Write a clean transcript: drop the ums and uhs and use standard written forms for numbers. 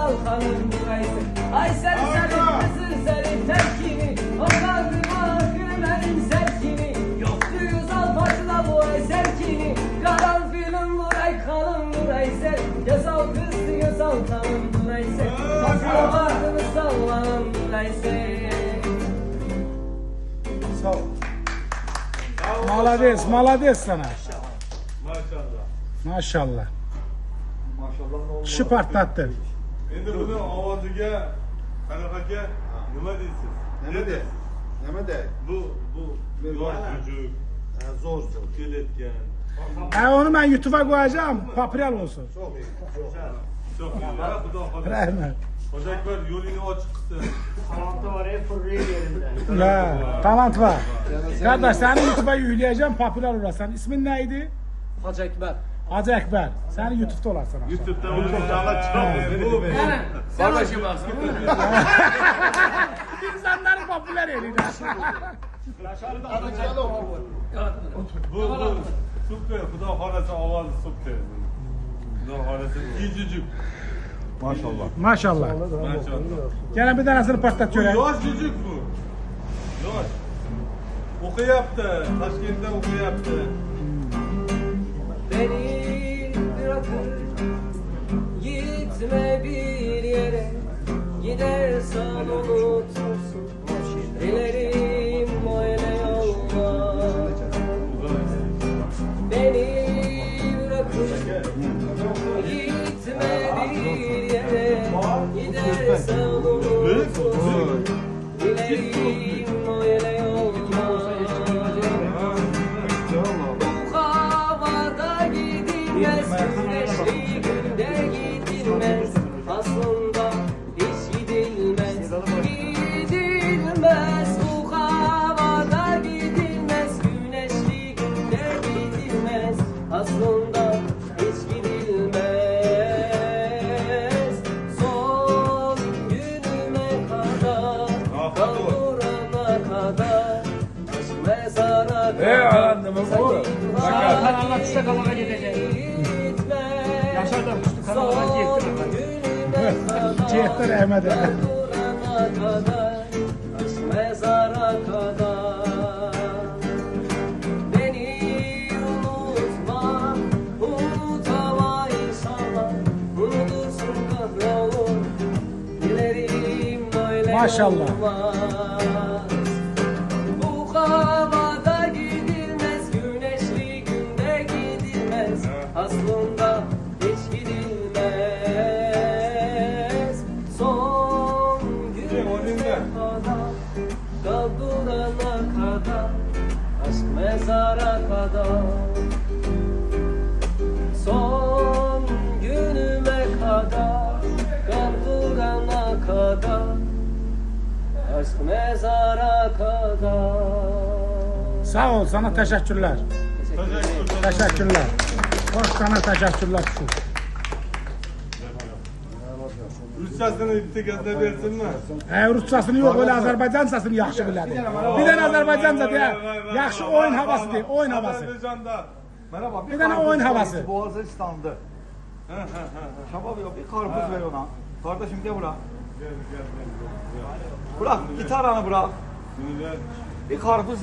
güzel hanım buraysa. Ay sen kızın senin terkini, o kalbime gülmenin serkini. Yoktu güzel başla bu ay serkini, karanfilin buray kanım buraysa. Güzel kızdı güzel hanım buraysa, nasıl bakını sallanım buraysa. Sağ ol. Malades, malades sana. Maşallah. Maşallah. Maşallah ne oldu? Kişi partlattı. Endi buni ovoziga, qanaqaga nima deysiz? Nima de? Nima de? Bu yosh çocuk Zor zor. kelayotgan. Onu ben YouTube'a koyacağım. Papryal olsun. Çok iyi. Çok iyi. Çok iyi. Ha, Xudo xohlasa. Rahmet. Hoca Akbar yo'lingni ochiq qilsin. Talantı var ya fırlıyor yerinde. Ya, talant var. Kardeş seni YouTube'a yükleyeceğim. Papryal olasın. İsmin neydi? Hacı Ekber. Hacı Ekber. Seni YouTube'da olasın. YouTube'da uni davlat chiqamiz. Sen hoca baksın. İnsanları popüler ediyor. Bu super. Xudo xohlasa ovozi super. Xudo xohlasa jujuk. Maşallah. Maşallah. Maşallah. Gene bir tanesini Bu patlatıyorum. yosh jujuk bu. Yosh. O'qiyapti. Toshkentda o'qiyapti. Beni bırakır gitme bir yere, gidersen unutursun. Dilerim öyle olmaz. Beni bırakır gitme bir yere, gidersen unutursun. Dilerim öyle olmaz. Bu havada gidilmez, güneşli günde gidilmez. Aslında hiç gidilmez, gidilmez. Bu havada gidilmez, güneşli günde gidilmez. Aslında hiç gidilmez. Son günüme kadar, kavurana kadar, aşk mezara kadar. Karanlık işte kalana gidecek. Yaşar'dan üstü karanlığa Cihetler Ahmet'e. Mezara kadar beni unutma, unutama inşallah, unutursun kahrolur, dilerim öyle Maşallah. olmaz. Bu havada gidilmez, güneşli günde gidilmez, aslında hiç gidilmez. Son günüme kadar, kaldırana kadar, aşk mezara kadar. Son günüme kadar, kaldırana kadar, aşk mezara kadar. Sağ ol, sana teşekkürler. Teşekkürler. Hoş sana teşekkürler. Ruschasini bitta gazda bersinmi? Rusçasını yok, öyle Azerbaycan sesini yaxşı bilədi. Bir dənə Azerbaycanca diye, yaxşı oyun havası diye, oyun havası. Azərbaycanda. Merhaba. Bir tane oyun havası. Boğazı ıslandı. Şabab yok. Bir karpuz ver ona. Kardeşim gel bırak. Gel. Bırak. Gitarını bırak. Bunu ver. Bir karpuz